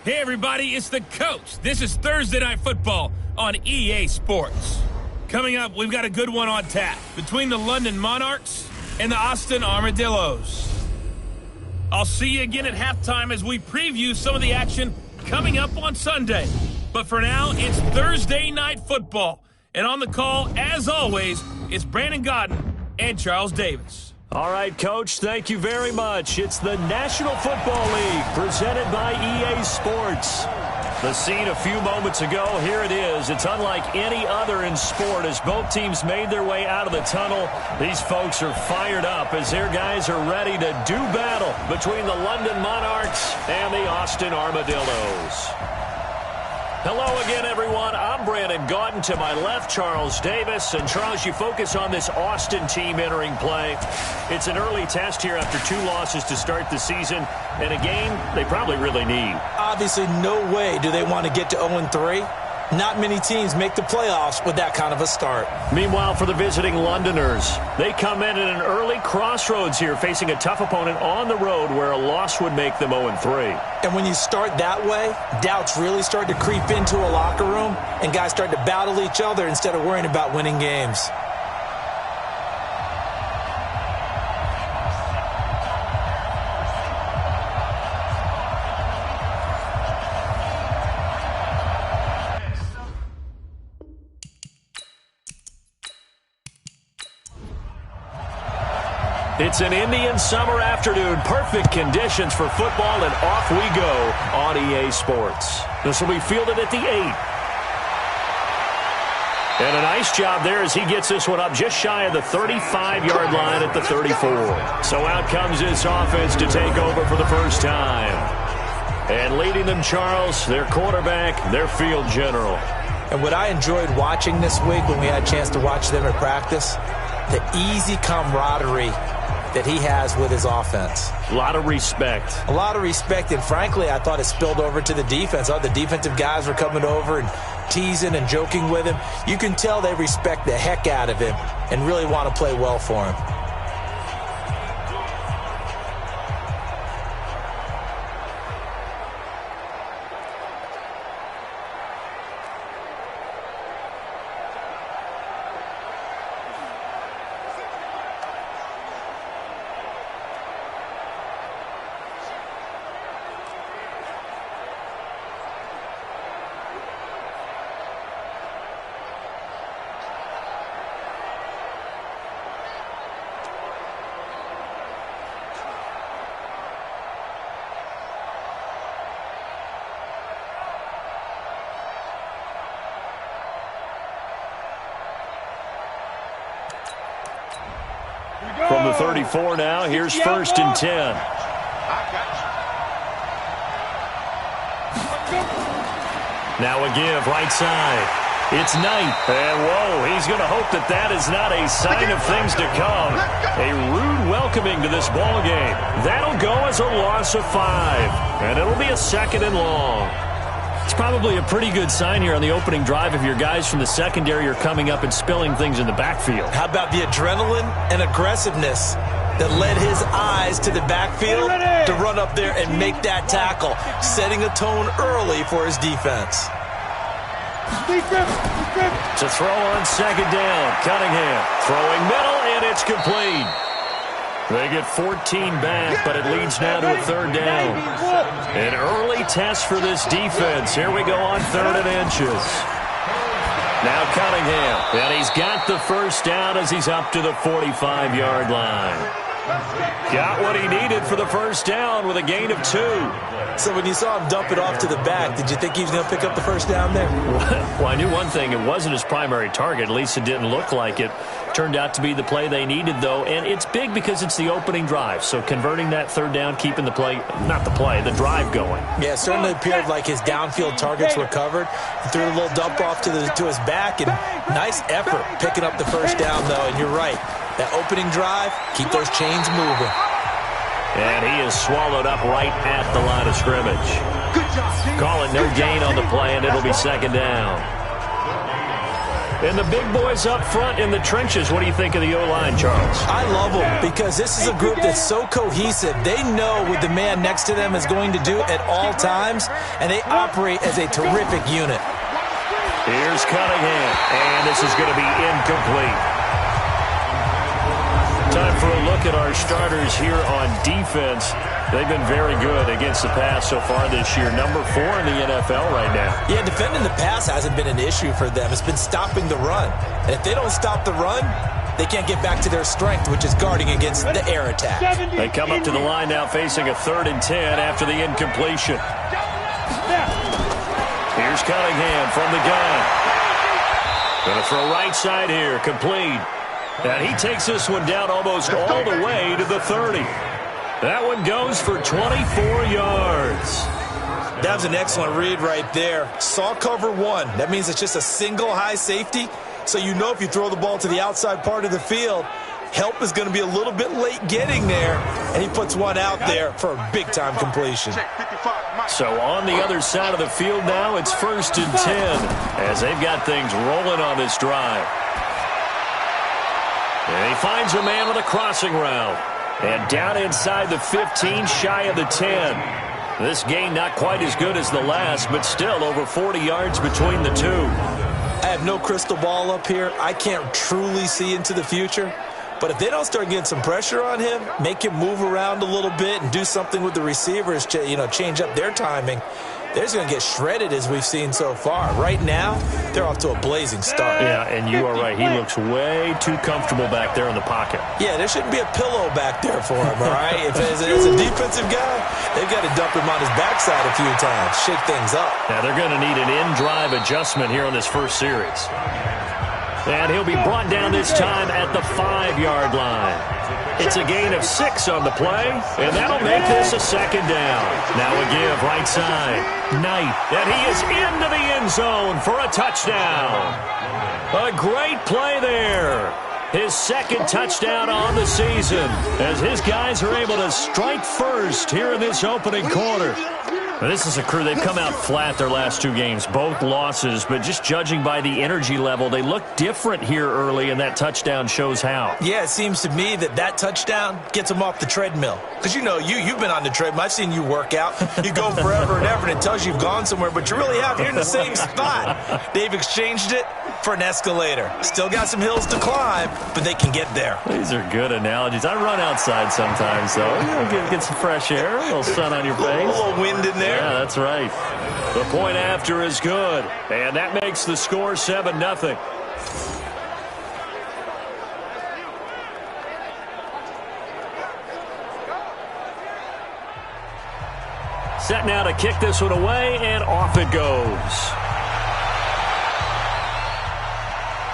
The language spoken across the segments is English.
Hey, everybody, it's the coach. This is Thursday Night Football on EA Sports. Coming up, we've got a good one on tap between the London Monarchs and the Austin Armadillos. I'll see you again at halftime as we preview some of the action coming up on Sunday. But for now, it's Thursday Night Football. And on the call, as always, it's Brandon Godden and Charles Davis. All right, Coach, thank you very much. It's the National Football League presented by EA Sports. The scene a few moments ago, here it is. It's unlike any other in sport as both teams made their way out of the tunnel. These folks are fired up as their guys are ready to do battle between the London Monarchs and the Austin Armadillos. Hello again, everyone. I'm Brandon Godden. To my left, Charles Davis. And, Charles, you focus on this Austin team entering play. It's an early test here after 2 losses to start the season, and a game they probably really need. Obviously, no way do they want to get to 0-3. Not many teams make the playoffs with that kind of a start. Meanwhile, for the visiting Londoners, they come in at an early crossroads here, facing a tough opponent on the road where a loss would make them 0-3. And when you start that way, doubts really start to creep into a locker room, and guys start to battle each other instead of worrying about winning games. It's an Indian summer afternoon. Perfect conditions for football, and off we go on EA Sports. This will be fielded at the 8. And a nice job there as he gets this one up just shy of the 35-yard line at the 34. So out comes this offense to take over for the first time. And leading them, Charles, their quarterback, their field general. And what I enjoyed watching this week when we had a chance to watch them at practice, the easy camaraderie that he has with his offense. A lot of respect. A lot of respect, and frankly, I thought it spilled over to the defense. The defensive guys were coming over and teasing and joking with him. You can tell they respect the heck out of him and really want to play well for him. From the 34 now, here's 1st and 10. Now a give, right side. It's Knight. And, whoa, he's going to hope that that is not a sign of things to come. A rude welcoming to this ball game. That'll go as a loss of 5. And it'll be a 2nd and long. It's probably a pretty good sign here on the opening drive if your guys from the secondary are coming up and spilling things in the backfield. How about the adrenaline and aggressiveness that led his eyes to the backfield to run up there and make that tackle, setting a tone early for his defense. To throw on 2nd down, Cunningham throwing middle, and it's complete. They get 14 back, but it leads now to a 3rd down. An early test for this defense. Here we go on 3rd and inches. Now Cunningham, and he's got the 1st down as he's up to the 45-yard line. Got what he needed for the 1st down with a gain of 2. So when you saw him dump it off to the back, did you think he was going to pick up the 1st down there? Well, I knew one thing. It wasn't his primary target. At least it didn't look like it. Turned out to be the play they needed, though. And it's big because it's the opening drive. So converting that 3rd down, keeping the play, not the play, the drive going. Yeah, it certainly appeared like his downfield targets were covered. He threw a little dump off to his back, and nice effort picking up the 1st down, though. And you're right. That opening drive, keep those chains moving. And he is swallowed up right at the line of scrimmage. Call it no gain on the play, and it'll be 2nd down. And the big boys up front in the trenches, what do you think of the O-line, Charles? I love them because this is a group that's so cohesive. They know what the man next to them is going to do at all times, and they operate as a terrific unit. Here's Cunningham, and this is going to be incomplete. Time for a look at our starters here on defense. They've been very good against the pass so far this year. Number 4 in the NFL right now. Yeah, defending the pass hasn't been an issue for them. It's been stopping the run. And if they don't stop the run, they can't get back to their strength, which is guarding against the air attack. They come up to the line now facing a 3rd and 10 after the incompletion. Here's Cunningham from the gun. Going to throw right side here, complete. And he takes this one down almost all the way to the 30. That one goes for 24 yards. That was an excellent read right there. Saw cover 1. That means it's just a single high safety. So you know if you throw the ball to the outside part of the field, help is going to be a little bit late getting there. And he puts one out there for a big-time completion. So on the other side of the field now, it's 1st and 10 as they've got things rolling on this drive. And he finds a man with a crossing route. And down inside the 15, shy of the 10. This gain not quite as good as the last, but still over 40 yards between the two. I have no crystal ball up here. I can't truly see into the future. But if they don't start getting some pressure on him, make him move around a little bit and do something with the receivers, change up their timing, they're just going to get shredded as we've seen so far. Right now, they're off to a blazing start. Yeah, and you are right. He looks way too comfortable back there in the pocket. Yeah, there shouldn't be a pillow back there for him, all right? If as a defensive guy, they've got to dump him on his backside a few times, shake things up. Now, they're going to need an in-drive adjustment here on this first series. And he'll be brought down this time at the 5-yard line. It's a gain of 6 on the play, and that'll make this a 2nd down. Now a give right side. Knight, and he is into the end zone for a touchdown. A great play there. His 2nd touchdown on the season as his guys are able to strike first here in this opening quarter. Well, this is a crew, they've come out flat their last 2 games, both losses, but just judging by the energy level, they look different here early, and that touchdown shows how. Yeah, it seems to me that touchdown gets them off the treadmill. Because you've been on the treadmill. I've seen you work out. You go forever and ever, and it tells you you've gone somewhere, but you really have. You're in the same spot. They've exchanged it for an escalator. Still got some hills to climb, but they can get there. These are good analogies. I run outside sometimes, though. Get some fresh air, a little sun on your face. A little wind in there. Yeah, that's right. The point after is good, and that makes the score 7-0. Set now to kick this one away, and off it goes.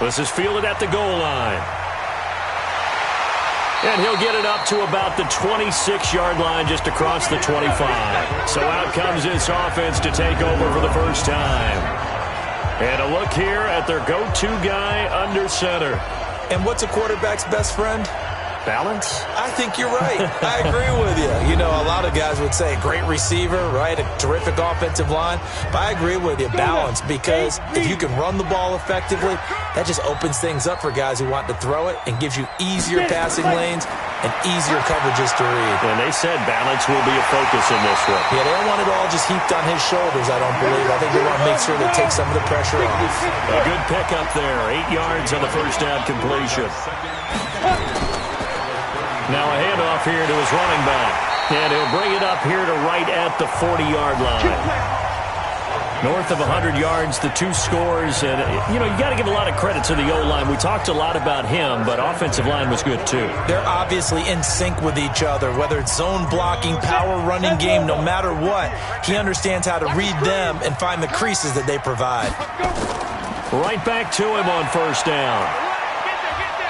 This is fielded at the goal line. And he'll get it up to about the 26-yard line just across the 25. So out comes this offense to take over for the first time. And a look here at their go-to guy under center. And what's a quarterback's best friend? Balance? I think you're right. I agree with you. A lot of guys would say great receiver, right? A terrific offensive line. But I agree with you, balance, because if you can run the ball effectively, that just opens things up for guys who want to throw it and gives you easier passing lanes and easier coverages to read. And they said balance will be a focus in this one. Yeah, they don't want it all just heaped on his shoulders, I don't believe. I think they want to make sure they take some of the pressure off. A good pickup there. 8 yards on the first down completion. Now a handoff here to his running back. And he'll bring it up here to right at the 40-yard line. North of 100 yards, the 2 scores. And, you got to give a lot of credit to the O-line. We talked a lot about him, but offensive line was good, too. They're obviously in sync with each other, whether it's zone blocking, power running game, no matter what. He understands how to read them and find the creases that they provide. Right back to him on first down.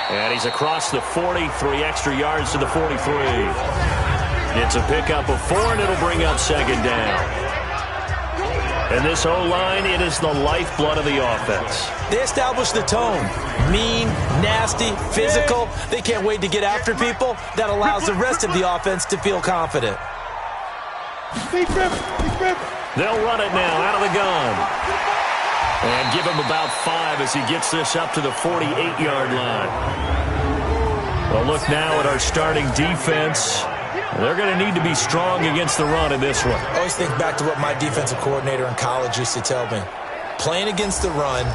And he's across the 40, 3 extra yards to the 43. It's a pickup of 4, and it'll bring up 2nd down. And this O-line, it is the lifeblood of the offense. They establish the tone. Mean, nasty, physical. They can't wait to get after people. That allows the rest of the offense to feel confident. They'll run it now out of the gun. And give him about 5 as he gets this up to the 48-yard line. Well, look now at our starting defense. They're going to need to be strong against the run in this one. I always think back to what my defensive coordinator in college used to tell me. Playing against the run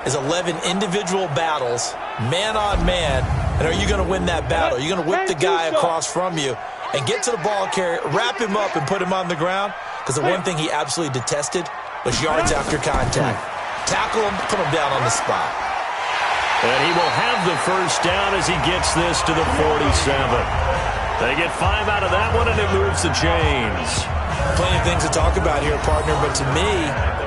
is 11 individual battles, man on man, and are you going to win that battle? You're going to whip the guy across from you and get to the ball carrier, wrap him up, and put him on the ground, because the one thing he absolutely detested was yards after contact. Tackle him, put him down on the spot. And he will have the first down as he gets this to the 47. They get 5 out of that one, and it moves the chains. Plenty of things to talk about here, partner, but to me,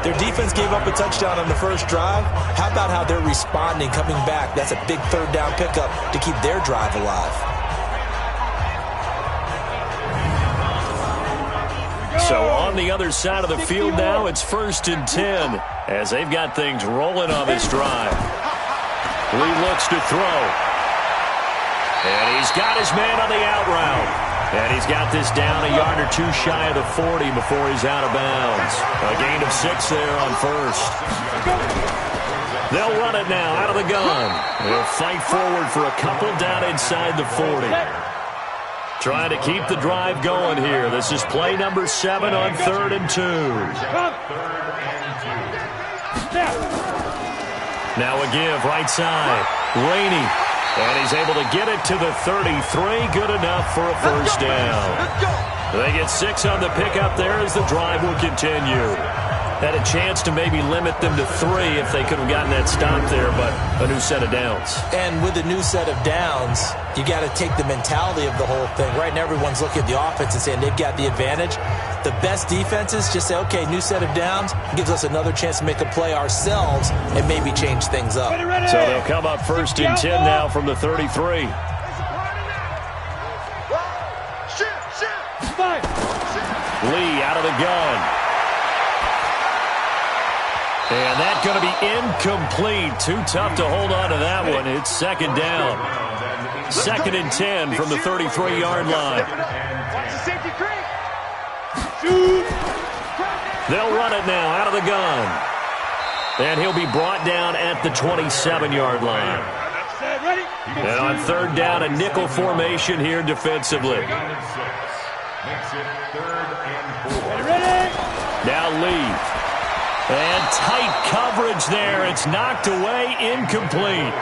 their defense gave up a touchdown on the first drive. How about how they're responding, coming back? That's a big third down pickup to keep their drive alive. So on the other side of the field now, it's 1st and 10 as they've got things rolling on this drive. Lee looks to throw. And he's got his man on the out route. And he's got this down a yard or 2 shy of the 40 before he's out of bounds. A gain of 6 there on first. They'll run it now out of the gun. They'll fight forward for a couple down inside the 40. Trying to keep the drive going here. This is play number 7 on 3rd and 2. Now a give right side. Rainey. And he's able to get it to the 33. Good enough for a first down. They get 6 on the pickup there as the drive will continue. Had a chance to maybe limit them to 3 if they could have gotten that stop there, but a new set of downs. And with a new set of downs, you got to take the mentality of the whole thing. Right now, everyone's looking at the offense and saying they've got the advantage. The best defenses just say, okay, new set of downs, gives us another chance to make a play ourselves and maybe change things up. So they'll come up 1st and 10 now from the 33. Lee out of the gun. And that's going to be incomplete. Too tough to hold on to that one. It's 2nd down. 2nd and 10 from the 33-yard line. They'll run it now out of the gun. And he'll be brought down at the 27-yard line. And on 3rd down, a nickel formation here defensively. Now Lee. And tight coverage there. It's knocked away, incomplete.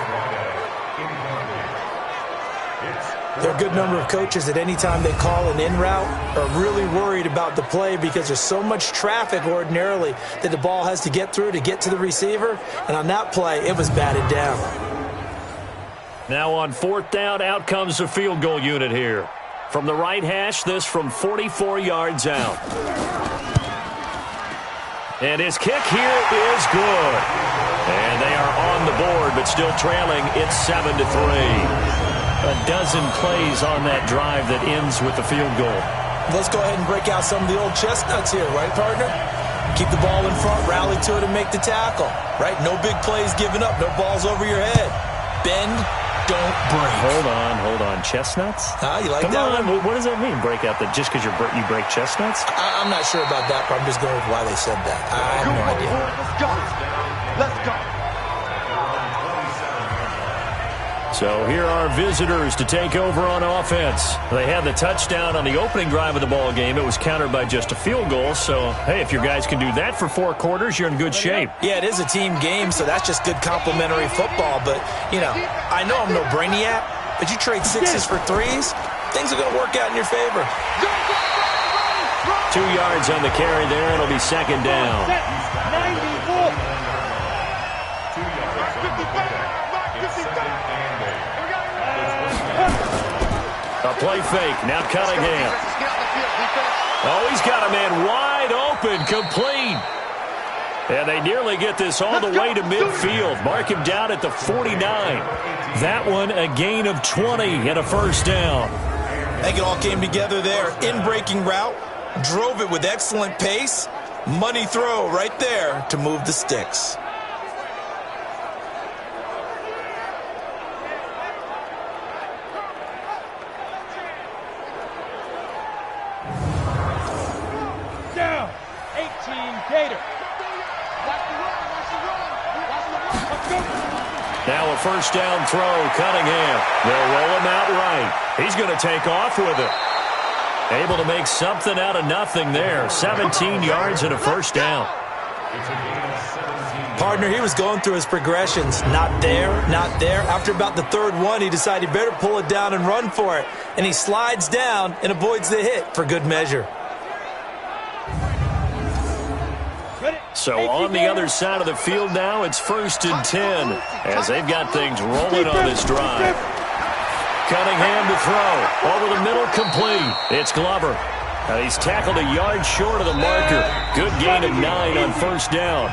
There are a good number of coaches that any time they call an in route are really worried about the play because there's so much traffic ordinarily that the ball has to get through to get to the receiver. And on that play, it was batted down. Now on 4th down, out comes the field goal unit here. From the right hash, this from 44 yards out. And his kick here is good. And they are on the board, but still trailing. It's 7-3. A dozen plays on that drive that ends with the field goal. Let's go ahead and break out some of the old chestnuts here, right, partner? Keep the ball in front, rally to it, and make the tackle, right? No big plays given up, no balls over your head. Bend, don't break. Hold on. Chestnuts? You like Come that on. one? What does that mean, break out? That just because you break chestnuts? I'm not sure about that, but I'm just going with why they said that. I have no idea. Let's go. So here are visitors to take over on offense. They had the touchdown on the opening drive of the ball game. It was countered by just a field goal. So, hey, if your guys can do that for 4 quarters, you're in good shape. Yeah, it is a team game, so that's just good complimentary football. But, you know, I know I'm no brainiac, but you trade 6s for 3s, things are going to work out in your favor. 2 yards on the carry there. It'll be 2nd down. 94. A play fake. Now Cunningham. Oh, he's got a man wide open. Complete. And they nearly get this all the way to midfield. Mark him down at the 49. That one a gain of 20 and a first down. I think it all came together there. In-breaking route. Drove it with excellent pace. Money throw right there to move the sticks. Down. 18 Gator. Watch the run. Now a first down throw, Cunningham. They'll roll him out right. He's going to take off with it. Able to make something out of nothing there. 17 yards and a first down. Partner, he was going through his progressions. Not there, not there. After about the third one, he decided he better pull it down and run for it. And he slides down and avoids the hit for good measure. So on the other side of the field now, it's 1st and 10 as they've got things rolling on this drive. Cunningham to throw. Over the middle, complete. It's Glover. He's tackled a yard short of the marker. Good gain of 9 on first down.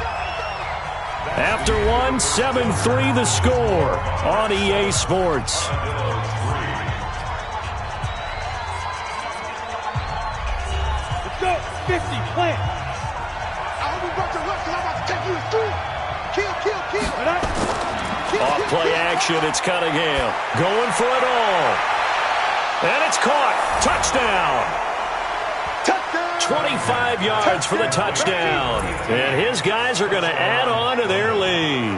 After one, 7-3 the score on EA Sports. Let's go. 50, plant. Off play action, it's Cunningham. Going for it all. And it's caught. Touchdown. 25 yards for the touchdown. And his guys are going to add on to their lead.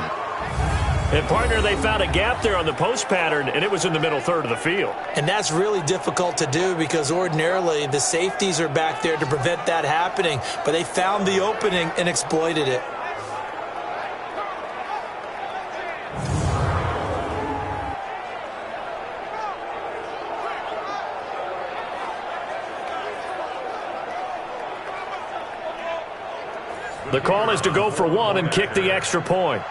And, partner, they found a gap there on the post pattern, and it was in the middle third of the field. And that's really difficult to do because ordinarily the safeties are back there to prevent that happening. But they found the opening and exploited it. The call is to go for one and kick the extra point.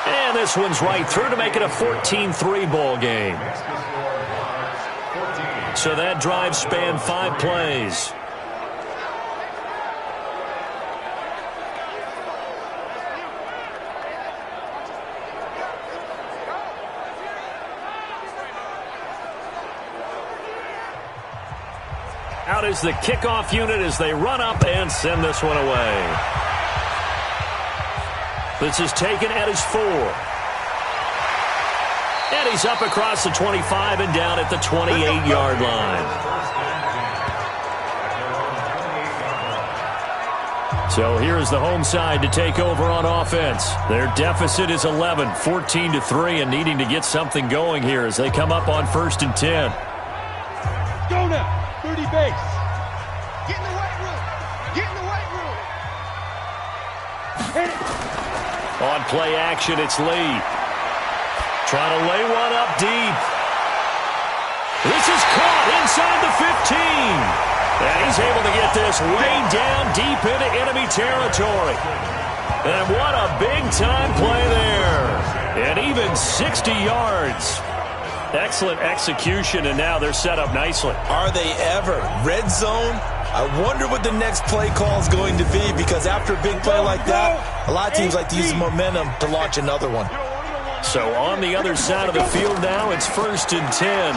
And this one's right through to make it a 14-3 ball game. So that drive spanned 5 plays. Out is the kickoff unit as they run up and send this one away. This is taken at his 4. And he's up across the 25 and down at the 28-yard line. So here's the home side to take over on offense. Their deficit is 11, 14-3, and needing to get something going here as they come up on 1st and 10. Go now. 30 base. Get in the weight room. Get in the weight room. Hit it. On play action, it's Lee. Trying to lay one up deep. This is caught inside the 15. And he's able to get this way down deep into enemy territory. And what a big-time play there. And even 60 yards. Excellent execution, and now they're set up nicely. Are they ever? Red zone? I wonder what the next play call is going to be because after a big play like that, a lot of teams like to use the momentum to launch another one. So on the other side of the field now, it's 1st and 10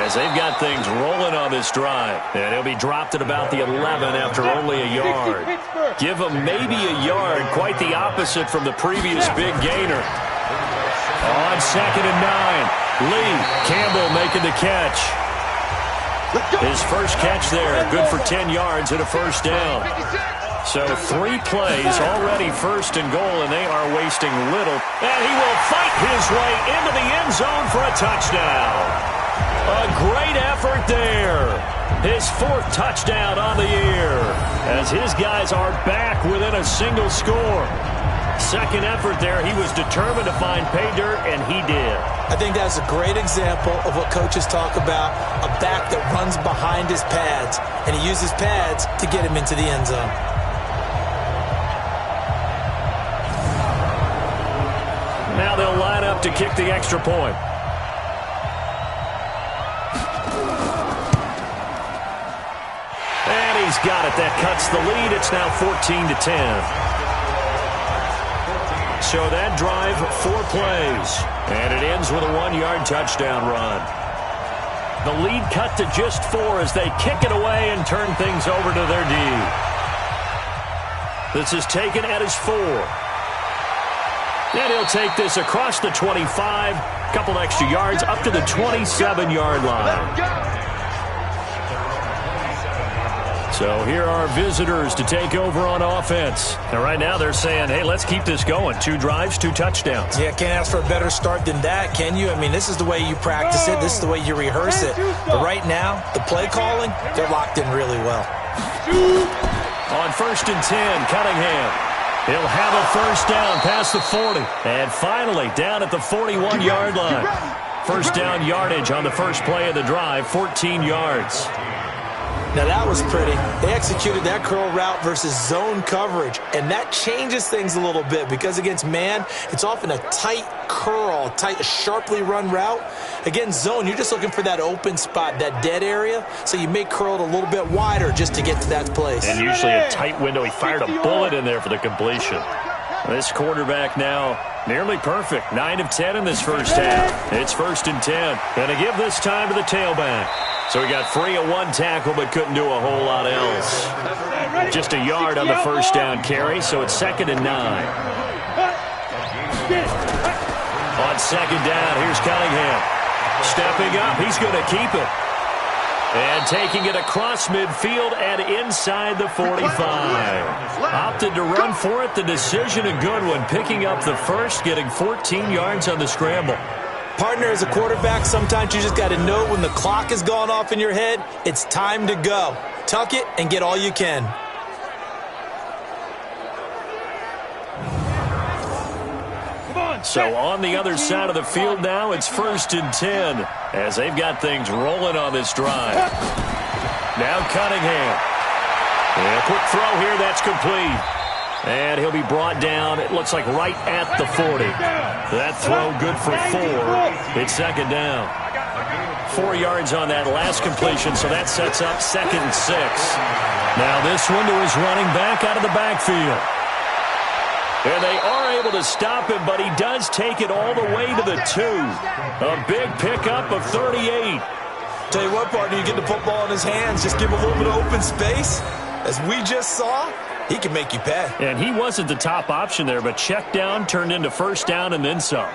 as they've got things rolling on this drive. And he'll be dropped at about the 11 after only a yard. Give him maybe a yard, quite the opposite from the previous big gainer. On 2nd and 9. Lee Campbell making the catch. His first catch there, good for 10 yards and a first down. So 3 plays already 1st and goal, and they are wasting little. And he will fight his way into the end zone for a touchdown. A great effort there. His 4th touchdown on the year as his guys are back within a single score. Second effort there, he was determined to find pay dirt, and he did. I think that's a great example of what coaches talk about, a back that runs behind his pads, and he uses pads to get him into the end zone. Now they'll line up to kick the extra point. And he's got it. That cuts the lead. It's now 14-10. So that drive, 4 plays. And it ends with a 1-yard touchdown run. The lead cut to just 4 as they kick it away and turn things over to their D. This is taken at his 4. And he'll take this across the 25, couple extra yards up to the 27-yard line. So here are visitors to take over on offense. And right now they're saying, hey, let's keep this going. 2 drives, 2 touchdowns. Yeah, can't ask for a better start than that, can you? I mean, this is the way you practice it. This is the way you rehearse it. But right now, the play calling, they're locked in really well. On 1st and 10, Cunningham. He'll have a first down past the 40. And finally, down at the 41-yard line. First down yardage on the first play of the drive, 14 yards. Now, that was pretty. They executed that curl route versus zone coverage, and that changes things a little bit because against man, it's often a tight curl, tight, sharply run route. Against zone, you're just looking for that open spot, that dead area, so you may curl it a little bit wider just to get to that place. And usually a tight window. He fired a bullet in there for the completion. This quarterback now nearly perfect. 9 of 10 in this first half. It's 1st and 10. Going to give this time to the tailback. So he got free of 1 tackle but couldn't do a whole lot else. Just a yard on the first down carry, so it's 2nd and 9. On 2nd down, here's Cunningham. Stepping up, he's going to keep it. And taking it across midfield and inside the 45. Opted to run for it. The decision a good one. Picking up the first, getting 14 yards on the scramble. Partner, as a quarterback, sometimes you just got to know when the clock has gone off in your head, it's time to go. Tuck it and get all you can. So on the other side of the field now, it's 1st and 10 as they've got things rolling on this drive. Now Cunningham. And a quick throw here, that's complete. And he'll be brought down, it looks like right at the 40. That throw good for 4. It's 2nd down. 4 yards on that last completion, so that sets up 2nd and 6. Now this one to his running back out of the backfield. And they are able to stop him, but he does take it all the way to the 2. A big pickup of 38. Tell you what, partner, you get the football in his hands, just give him a little bit of open space. As we just saw, he can make you pay. And he wasn't the top option there, but check down turned into first down and then some.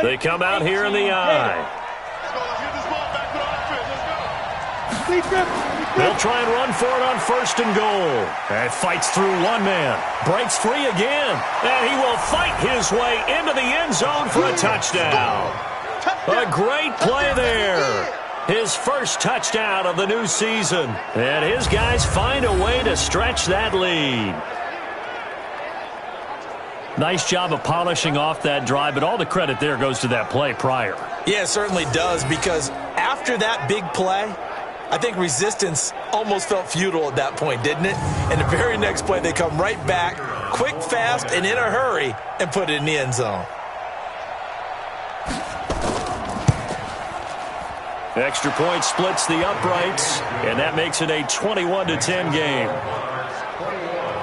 They come out here in the eye. They'll try and run for it on 1st and goal. And fights through one man. Breaks free again. And he will fight his way into the end zone for a touchdown. A great play there. His first touchdown of the new season. And his guys find a way to stretch that lead. Nice job of polishing off that drive, but all the credit there goes to that play prior. Yeah, it certainly does, because after that big play, I think resistance almost felt futile at that point, didn't it? And the very next play, they come right back, quick, fast, and in a hurry, and put it in the end zone. Extra point splits the uprights, and that makes it a 21-10 game.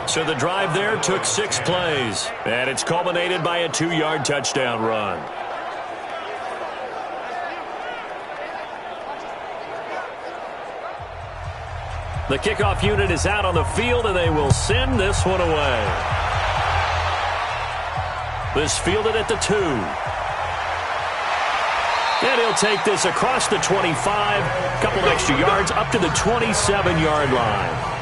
So the drive there took 6 plays, and it's culminated by a 2-yard touchdown run. The kickoff unit is out on the field, and they will send this one away. This fielded at the 2. And he'll take this across the 25, a couple extra yards, up to the 27-yard line.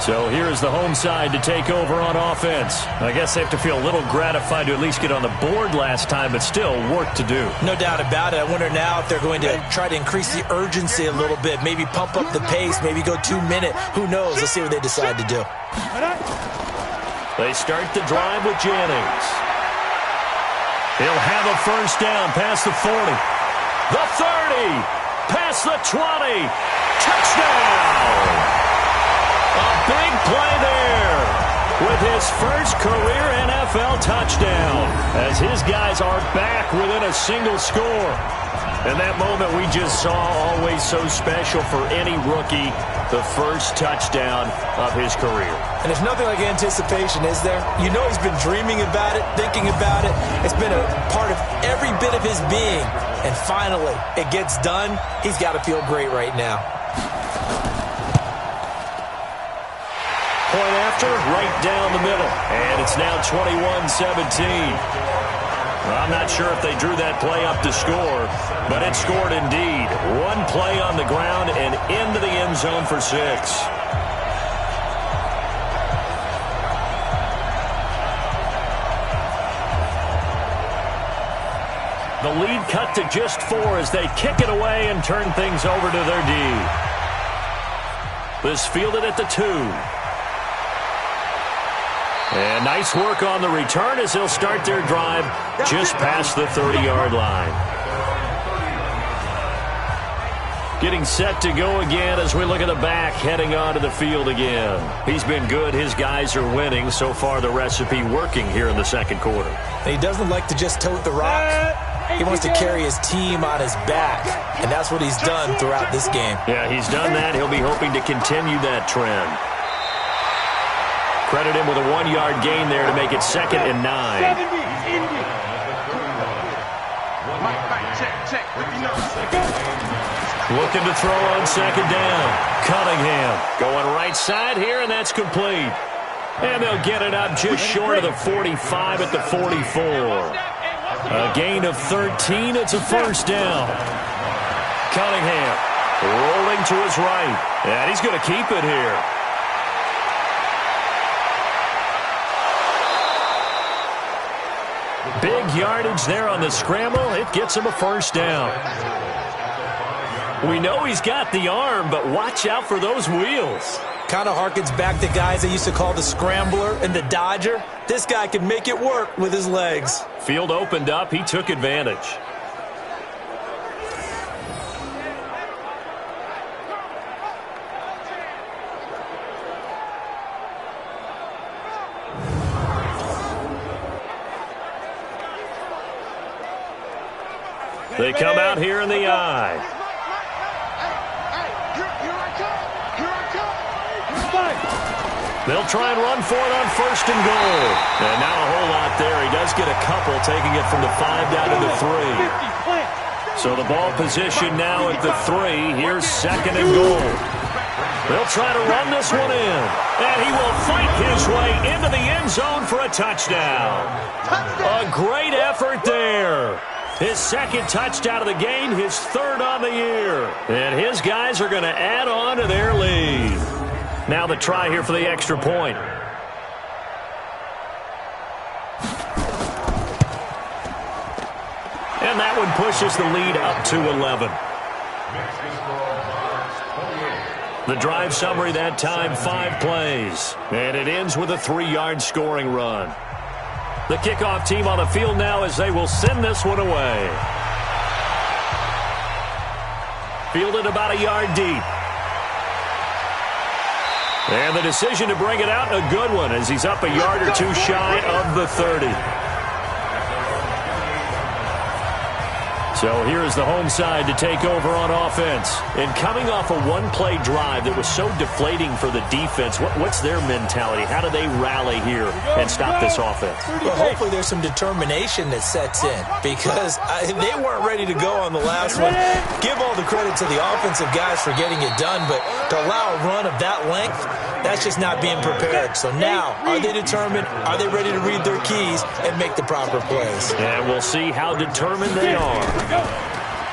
So here is the home side to take over on offense. I guess they have to feel a little gratified to at least get on the board last time, but still work to do. No doubt about it. I wonder now if they're going to try to increase the urgency a little bit, maybe pump up the pace, maybe go 2-minute. Who knows? Let's see what they decide to do. They start the drive with Jennings. He'll have a first down past the 40. The 30. Past the 20. Touchdown. A big play there with his first career NFL touchdown as his guys are back within a single score. And that moment we just saw, always so special for any rookie, the first touchdown of his career. And there's nothing like anticipation, is there? You know he's been dreaming about it, thinking about it. It's been a part of every bit of his being. And finally, it gets done. He's got to feel great right now. Point monster right down the middle. And it's now 21-17. I'm not sure if they drew that play up to score, but it scored indeed. One play on the ground and into the end zone for 6. The lead cut to just 4 as they kick it away and turn things over to their D. This fielded at the 2. And nice work on the return as they'll start their drive just past the 30-yard line. Getting set to go again as we look at the back heading onto the field again. He's been good. His guys are winning. So far, the recipe working here in the second quarter. He doesn't like to just tote the rock. He wants to carry his team on his back, and that's what he's done throughout this game. Yeah, he's done that. He'll be hoping to continue that trend. Credit him with a 1-yard gain there to make it 2nd and 9. Looking to throw on 2nd down. Cunningham going right side here, and that's complete. And they'll get it up just short of the 45 at the 44. A gain of 13. It's a first down. Cunningham rolling to his right. And he's going to keep it here. Big yardage there on the scramble. It gets him a first down. We know he's got the arm, but watch out for those wheels. Kind of harkens back to guys they used to call the scrambler and the dodger. This guy can make it work with his legs. Field opened up. He took advantage. They come out here in the eye. They'll try and run for it on 1st and goal. And not a whole lot there. He does get a couple, taking it from the 5 down to the 3. So the ball position now at the 3. Here's 2nd and goal. They'll try to run this one in. And he will fight his way into the end zone for a touchdown. A great effort there. His 2nd touchdown of the game, his 3rd on the year. And his guys are going to add on to their lead. Now the try here for the extra point. And that one pushes the lead up to 11. The drive summary that time, 5 plays. And it ends with a 3-yard scoring run. The kickoff team on the field now as they will send this one away. Fielded about a yard deep. And the decision to bring it out, a good one, as he's up a yard or 2 shy of the 30. So here is the home side to take over on offense. And coming off a 1-play drive that was so deflating for the defense, what's their mentality? How do they rally here and stop this offense? Well, hopefully there's some determination that sets in, because they weren't ready to go on the last one. Give all the credit to the offensive guys for getting it done, but to allow a run of that length, that's just not being prepared. So now, are they determined? Are they ready to read their keys and make the proper plays? And we'll see how determined they are.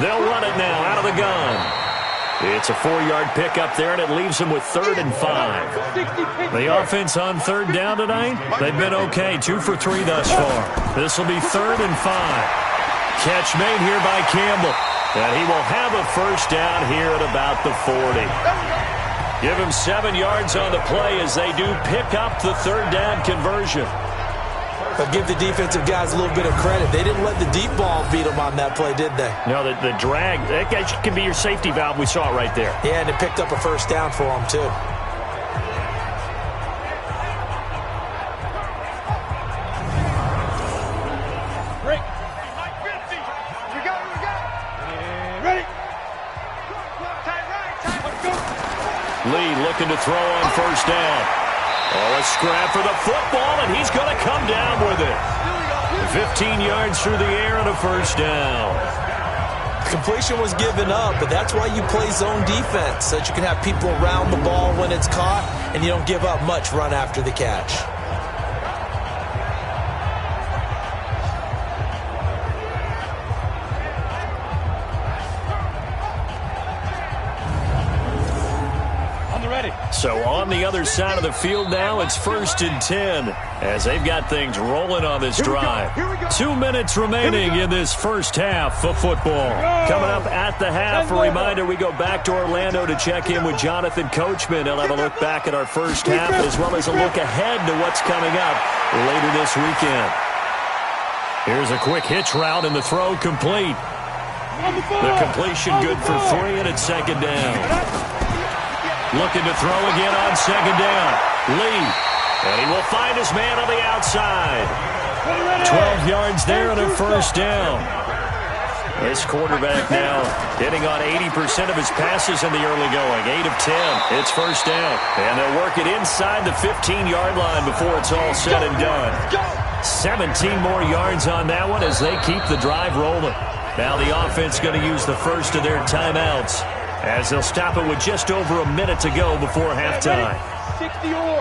They'll run it now out of the gun. It's a 4-yard pickup there, and it leaves them with 3rd and 5. The offense on 3rd down tonight, they've been okay. 2 for 3 thus far. This will be 3rd and 5. Catch made here by Campbell. And he will have a first down here at about the 40. Give him 7 yards on the play as they do pick up the 3rd down conversion. But give the defensive guys a little bit of credit. They didn't let the deep ball beat them on that play, did they? No, the drag, that can be your safety valve. We saw it right there. Yeah, and it picked up a first down for them, too. Break. Ready. Lee looking to throw on 1st down. Oh, a scrap for the football, and he's going to come down with it. 15 yards through the air and a first down. Completion was given up, but that's why you play zone defense, so that you can have people around the ball when it's caught, and you don't give up much run after the catch. So on the other side of the field now, it's 1st and 10 as they've got things rolling on this drive. 2 minutes remaining in this first half of football. Coming up at the half, a reminder, we go back to Orlando to check in with Jonathan Coachman. He'll have a look back at our first half as well as a look ahead to what's coming up later this weekend. Here's a quick hitch route and the throw complete. The completion good for 3 and it's 2nd down. Looking to throw again on 2nd down. Lee. And he will find his man on the outside. 12 yards there and a 1st down. This quarterback now hitting on 80% of his passes in the early going. 8 of 10. It's 1st down. And they'll work it inside the 15-yard line before it's all said and done. 17 more yards on that one as they keep the drive rolling. Now the offense going to use the first of their timeouts, as they'll stop it with just over a minute to go before halftime. 60 or.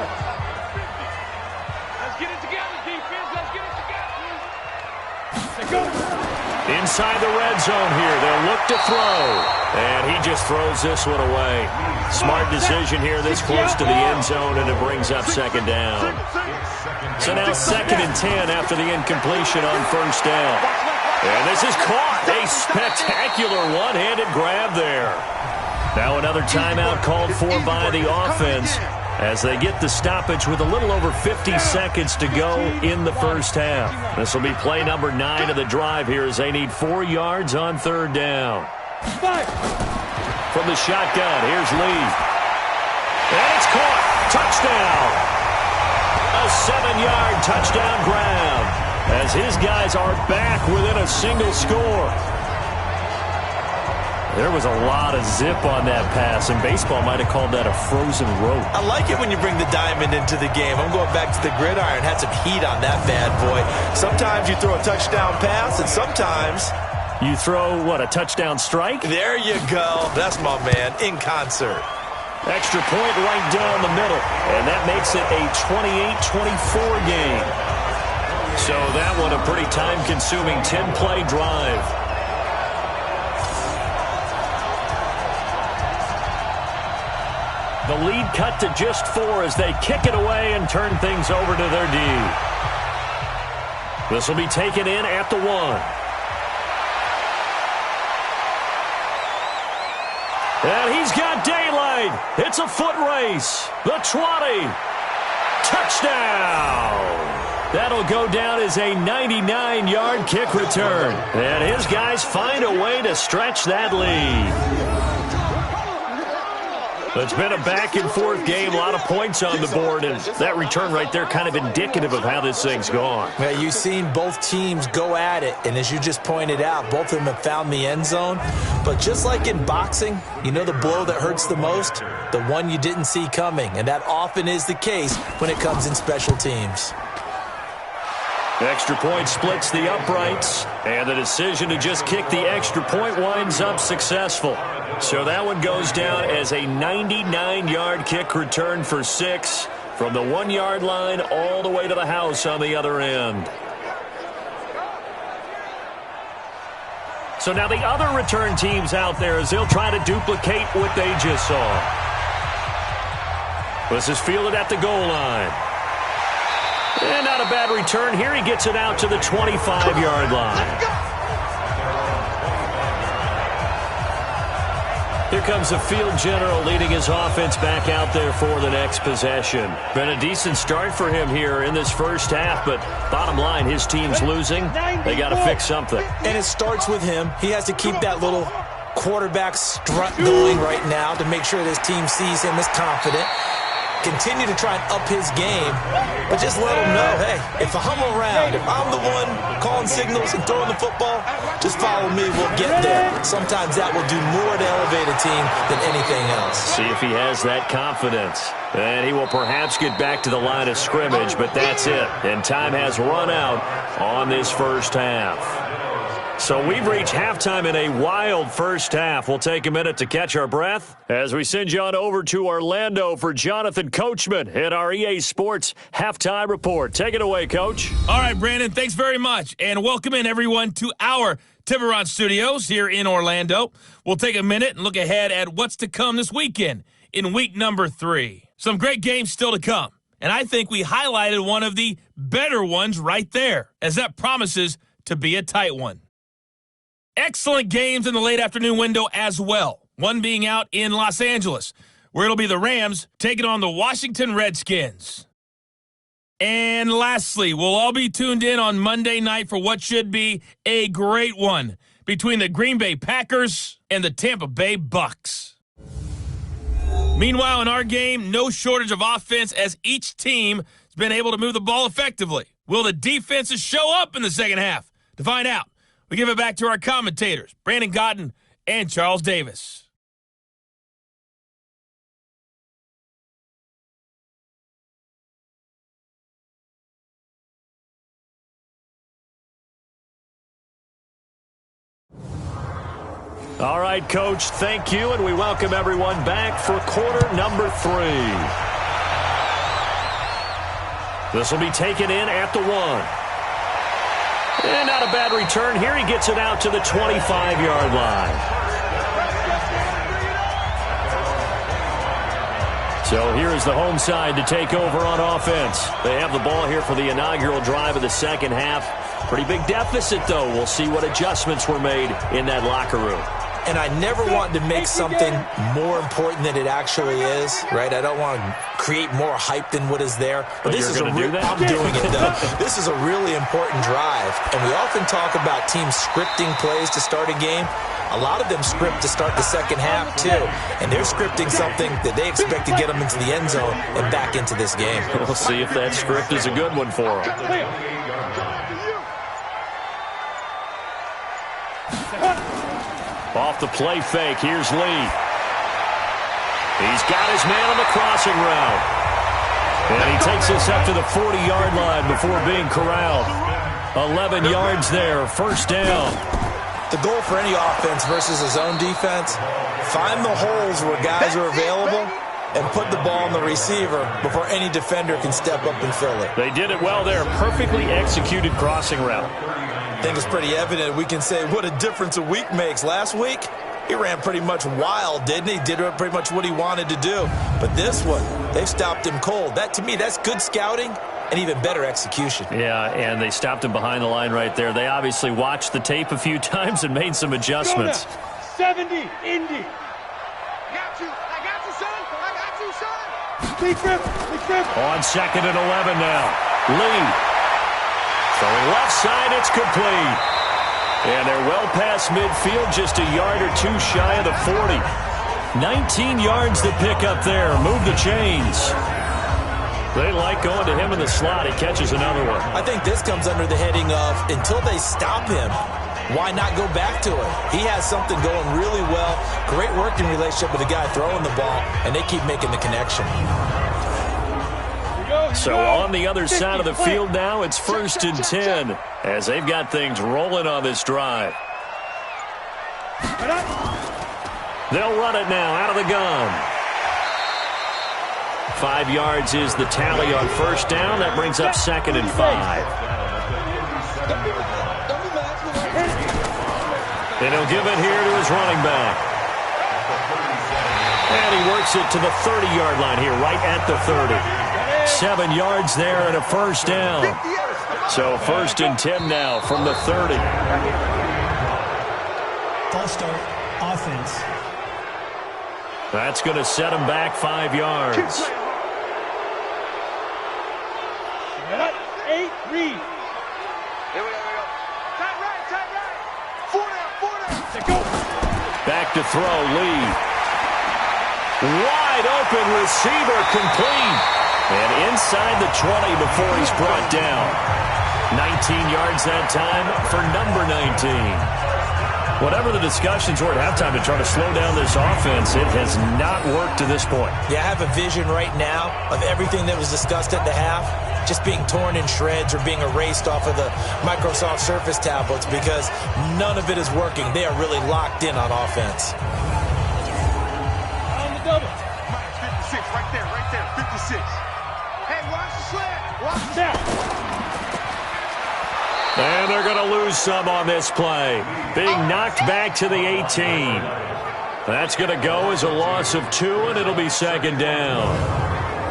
Let's get it together, defense. Let's get it together. Go. Inside the red zone here. They'll look to throw. And he just throws this one away. Smart decision here this close to the end zone, and it brings up 2nd down. So now 2nd and 10 after the incompletion on 1st down. And this is caught. A spectacular one-handed grab there. Now another timeout called for by the offense as they get the stoppage with a little over 50 seconds to go in the first half. This will be play number 9 of the drive here as they need 4 yards on 3rd down. From the shotgun, here's Lee. And it's caught. Touchdown. A 7-yard touchdown grab as his guys are back within a single score. There was a lot of zip on that pass, and baseball might have called that a frozen rope. I like it when you bring the diamond into the game. I'm going back to the gridiron. Had some heat on that bad boy. Sometimes you throw a touchdown pass, and sometimes you throw, what, a touchdown strike? There you go. That's my man, in concert. Extra point right down the middle, and that makes it a 28-24 game. So that one a pretty time-consuming 10-play drive. The lead cut to just 4 as they kick it away and turn things over to their D. This will be taken in at the 1. And he's got daylight. It's a foot race. The 20. Touchdown. That'll go down as a 99-yard kick return. And his guys find a way to stretch that lead. It's been a back-and-forth game, a lot of points on the board, and that return right there kind of indicative of how this thing's gone. Yeah, you've seen both teams go at it, and as you just pointed out, both of them have found the end zone. But just like in boxing, you know the blow that hurts the most? The one you didn't see coming, and that often is the case when it comes in special teams. The extra point splits the uprights, and the decision to just kick the extra point winds up successful. So that one goes down as a 99-yard kick return for 6 from the 1-yard line all the way to the house on the other end. So now the other return teams out there as they'll try to duplicate what they just saw. This is fielded at the goal line. And not a bad return here. He gets it out to the 25-yard line. Here comes the field general leading his offense back out there for the next possession. Been a decent start for him here in this first half, but bottom line, his team's losing. They got to fix something. And it starts with him. He has to keep that little quarterback strut going right now to make sure this team sees him as confident. Continue to try and up his game, but just let him know, hey, if I'm around, if I'm the one calling signals and throwing the football, just follow me, we'll get there. Sometimes that will do more to elevate a team than anything else. See if he has that confidence. And he will perhaps get back to the line of scrimmage, but that's it. And time has run out on this first half. So we've reached halftime in a wild first half. We'll take a minute to catch our breath as we send you on over to Orlando for Jonathan Coachman at our EA Sports Halftime Report. Take it away, Coach. All right, Brandon, thanks very much. And welcome in, everyone, to our Tiburon Studios here in Orlando. We'll take a minute and look ahead at what's to come this weekend in week number 3. Some great games still to come. And I think we highlighted one of the better ones right there, as that promises to be a tight one. Excellent games in the late afternoon window as well. One being out in Los Angeles, where it'll be the Rams taking on the Washington Redskins. And lastly, we'll all be tuned in on Monday night for what should be a great one between the Green Bay Packers and the Tampa Bay Bucks. Meanwhile, in our game, no shortage of offense as each team has been able to move the ball effectively. Will the defenses show up in the second half? To find out, we give it back to our commentators, Brandon Godden and Charles Davis. All right, Coach, thank you, and we welcome everyone back for quarter number 3. This will be taken in at the 1. And not a bad return here. He gets it out to the 25-yard line. So here is the home side to take over on offense. They have the ball here for the inaugural drive of the second half. Pretty big deficit, though. We'll see what adjustments were made in that locker room. And I never want to make something more important than it actually is, right? I don't want to create more hype than what is there. But this is I'm doing it, though. This is a really important drive. And we often talk about teams scripting plays to start a game. A lot of them script to start the second half, too. And they're scripting something that they expect to get them into the end zone and back into this game. We'll see if that script is a good one for them. Off the play fake, here's Lee. He's got his man on the crossing route. And he takes us up to the 40-yard line before being corralled. 11 yards there, first down. The goal for any offense versus a zone defense, find the holes where guys are available and put the ball on the receiver before any defender can step up and fill it. They did it well there, perfectly executed crossing route. I think it's pretty evident. We can say what a difference a week makes. Last week, he ran pretty much wild, didn't he? Did pretty much what he wanted to do. But this one, they've stopped him cold. That, to me, that's good scouting and even better execution. Yeah, and they stopped him behind the line right there. They obviously watched the tape a few times and made some adjustments. 70, Indy. I got you, son. I got you, son. Big trip. On 2nd and 11 now. Lee. Throwing left side, it's complete. And they're well past midfield, just a yard or two shy of the 40. 19 yards to pick up there. Move the chains. They like going to him in the slot. He catches another one. I think this comes under the heading of until they stop him, why not go back to it? He has something going really well. Great working relationship with the guy throwing the ball, and they keep making the connection. So on the other side of the field now, it's 1st and 10 as they've got things rolling on this drive. They'll run it now out of the gun. 5 yards is the tally on first down. That brings up 2nd and 5. And he'll give it here to his running back. And he works it to the 30-yard line here, right at the 30. 7 yards there and a first down. So 1st and 10 now from the 30. False start, offense. That's going to set him back 5 yards. 8, read. Here we go. Tight right. 4 down. Go. Back to throw, Lee. Wide open receiver, complete. And inside the 20 before he's brought down. 19 yards that time for number 19. Whatever the discussions were at halftime to try to slow down this offense, it has not worked to this point. Yeah, I have a vision right now of everything that was discussed at the half just being torn in shreds or being erased off of the Microsoft Surface tablets because none of it is working. They are really locked in on offense. On the double. 56, right there, 56. Hey, watch the slant. Watch that. And they're going to lose some on this play. Being knocked back to the 18. That's going to go as a loss of 2, and it'll be second down.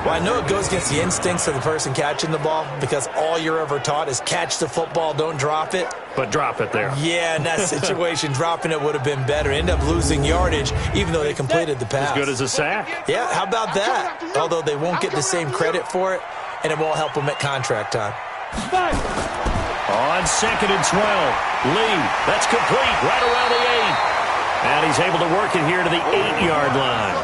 Well, I know it goes against the instincts of the person catching the ball because all you're ever taught is catch the football, don't drop it. But drop it there. Yeah, in that situation, dropping it would have been better. End up losing yardage, even though they completed the pass. As good as a sack. Yeah, how about that? Although they won't get the same credit for it, and it won't help them at contract time. On 2nd and 12, Lee, that's complete right around the 8. And he's able to work it here to the 8-yard line.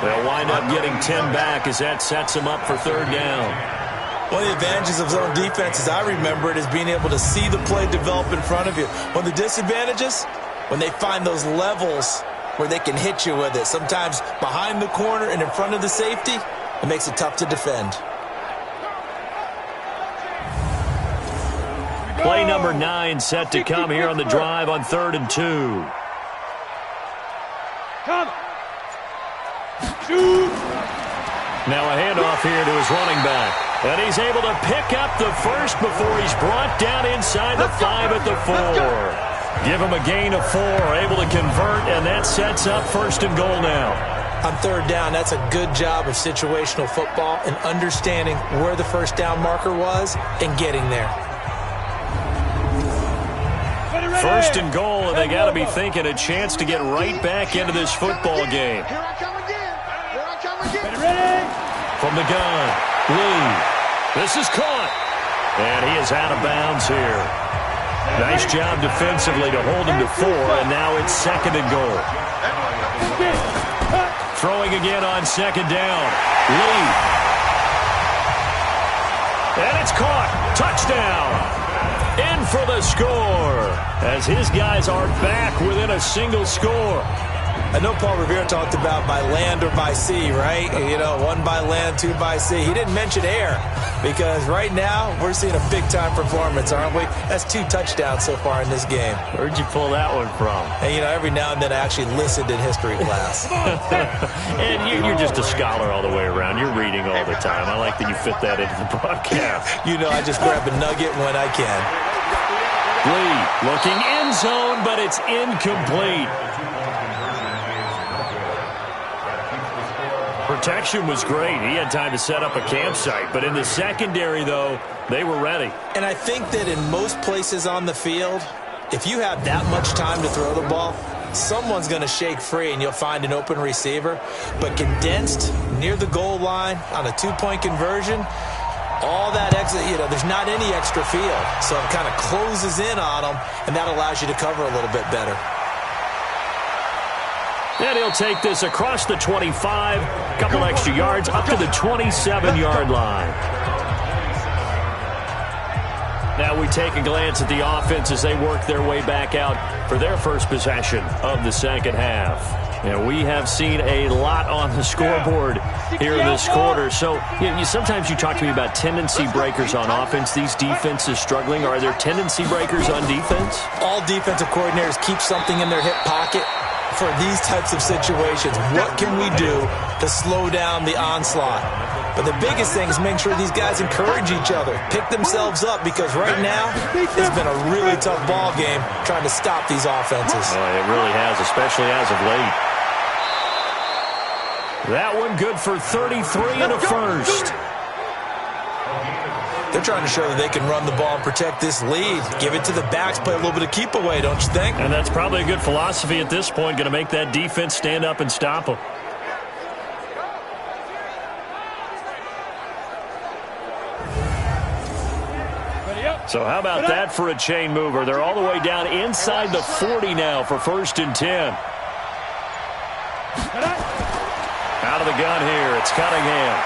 They'll wind up getting 10 back as that sets him up for third down. One of the advantages of zone defense, as I remember it, is being able to see the play develop in front of you. One of the disadvantages, when they find those levels where they can hit you with it, sometimes behind the corner and in front of the safety, it makes it tough to defend. Play number 9 set to come here on the drive on 3rd and 2. Come. Shoot. Now a handoff here to his running back. And he's able to pick up the first before he's brought down inside the 5 at the 4. Give him a gain of 4, able to convert, and that sets up 1st and goal now. On 3rd down, that's a good job of situational football and understanding where the first down marker was and getting there. 1st and goal, and they got to be thinking a chance to get right back into this football game. Here I come again. Here I come again. Ready? From the gun, Lee. This is caught. And he is out of bounds here. Nice job defensively to hold him to 4, and now it's 2nd and goal. Throwing again on 2nd down. Lee. And it's caught. Touchdown. In for the score, as his guys are back within a single score. I know Paul Revere talked about by land or by sea, right? You know, 1 by land, 2 by sea. He didn't mention air because right now we're seeing a big-time performance, aren't we? That's 2 touchdowns so far in this game. Where'd you pull that one from? And, you know, every now and then I actually listened in history class. And you're just a scholar all the way around. You're reading all the time. I like that you fit that into the broadcast. You know, I just grab a nugget when I can. Lee looking end zone, but it's incomplete. Protection was great. He had time to set up a campsite. But in the secondary, though, they were ready. And I think that in most places on the field, if you have that much time to throw the ball, someone's going to shake free and you'll find an open receiver. But condensed near the goal line on a 2-point conversion, all that extra, you know, there's not any extra field. So it kind of closes in on them, and that allows you to cover a little bit better. And he'll take this across the 25, a couple extra yards, up to the 27-yard line. Now we take a glance at the offense as they work their way back out for their first possession of the second half. And we have seen a lot on the scoreboard here in this quarter. So sometimes you talk to me about tendency breakers on offense. These defenses struggling. Are there tendency breakers on defense? All defensive coordinators keep something in their hip pocket for these types of situations. What can we do to slow down the onslaught? But the biggest thing is make sure these guys encourage each other, pick themselves up, because right now it's been a really tough ball game trying to stop these offenses. Oh, it really has, especially as of late. That one good for 33 and a first. They're trying to show that they can run the ball and protect this lead. Give it to the backs, play a little bit of keep away, don't you think? And that's probably a good philosophy at this point, going to make that defense stand up and stop them. So how about that for a chain mover? They're all the way down inside the 40 now for 1st and 10. Out of the gun here, it's Cunningham.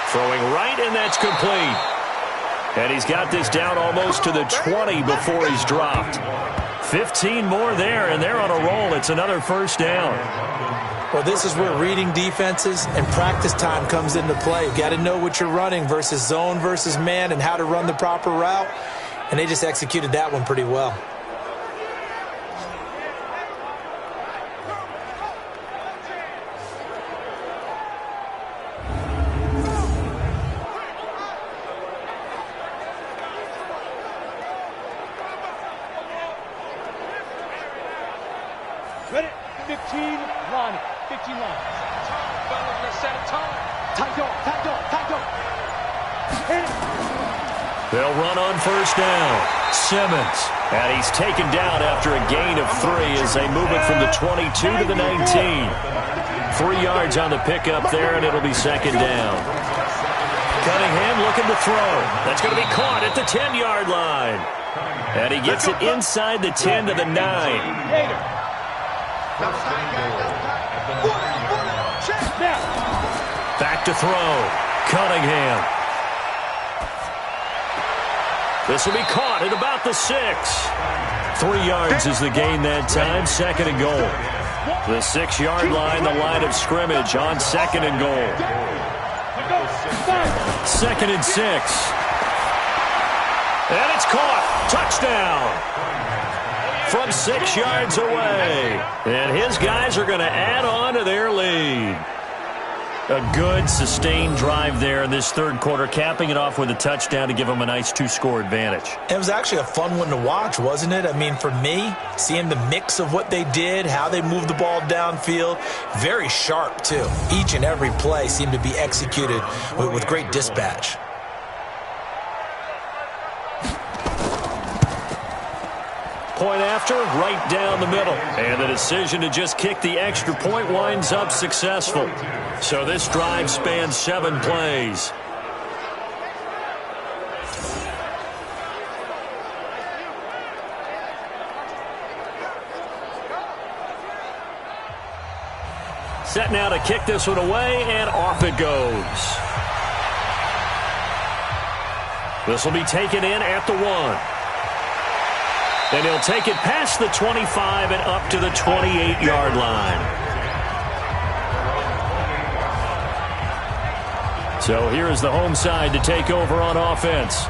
Throwing right, and that's complete. And he's got this down almost to the 20 before he's dropped. 15 more there, and they're on a roll. It's another first down. Well, this is where reading defenses and practice time comes into play. You've got to know what you're running versus zone versus man and how to run the proper route. And they just executed that one pretty well. Ready? 15 line. 15 line. Let's set a time. Tight dog. Hit it. They'll run on first down. Simmons. And he's taken down after a gain of 3 as they move it from the 22 to the 19. 3 yards on the pickup there, and it'll be second down. Cunningham looking to throw. That's going to be caught at the 10-yard line. And he gets it inside the 10 to the 9. Back to throw. Cunningham. This will be caught at about the 6. 3 yards is the gain that time. Second and goal. The 6-yard line, the line of scrimmage on second and goal. Second and 6. And it's caught. Touchdown. From 6 yards away. And his guys are going to add on to their lead. A good, sustained drive there in this third quarter, capping it off with a touchdown to give them a nice 2-score advantage. It was actually a fun one to watch, wasn't it? I mean, for me, seeing the mix of what they did, how they moved the ball downfield, very sharp, too. Each and every play seemed to be executed with great dispatch. Point after, right down the middle. And the decision to just kick the extra point winds up successful. So this drive spans 7 plays. Set now to kick this one away, and off it goes. This will be taken in at the 1. And he'll take it past the 25 and up to the 28-yard line. So here is the home side to take over on offense.